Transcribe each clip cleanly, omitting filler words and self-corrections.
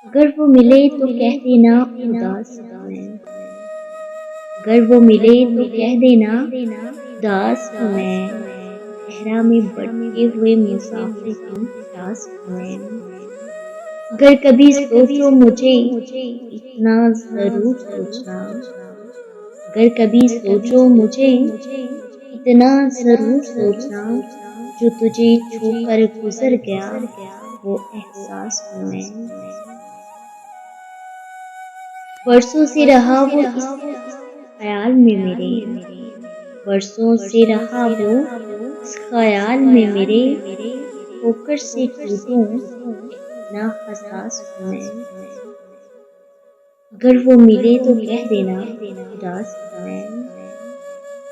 अगर वो मिले तो कह देना उदास हूँ मैं। अगर वो मिले तो कह देना उदास हूँ मैं। सहरा में भटके हुए मुसाफिर की प्यास हूँ मैं। अगर कभी सोचो मुझे इतना जरूर सोचना। अगर कभी सोचो मुझे इतना जरूर सोचना। जो तुझे छू कर गुजर गया वो एहसास हूँ मैं। बरसों से रहा वो इस ख्याल में मेरे। बरसों से रहा वो इस ख्याल में मेरे। होकर से टूटूं इतना हसास हूँ मैं। अगर वो मिले तो कह देना उदास हूँ मैं।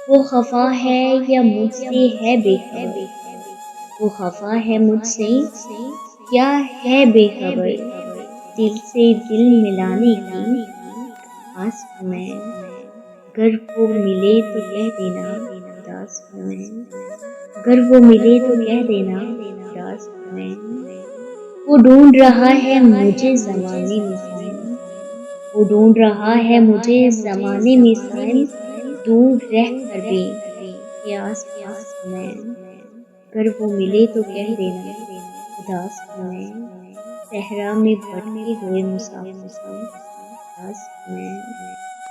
वो खफा है या मुझसे है बेखबर। वो खफा है मुझसे या है बेखबर। दिल से दिल मिलाने की आस हूँ मैं। अगर वो मिले तो कह देना उदास हूँ मैं। अगर वो मिले तो कह देना उदास हूँ मैं। वो ढूंढ रहा है मुझे ज़माने में साईं। वो ढूंढ रहा है मुझे ज़माने में साईं। दूर रह कर भी ये आस पास हूँ मैं। अगर वो मिले तो कह देना उदास हूँ मैं। सहरा में भटके हुए मुसाफिर की प्यास हूँ मैं।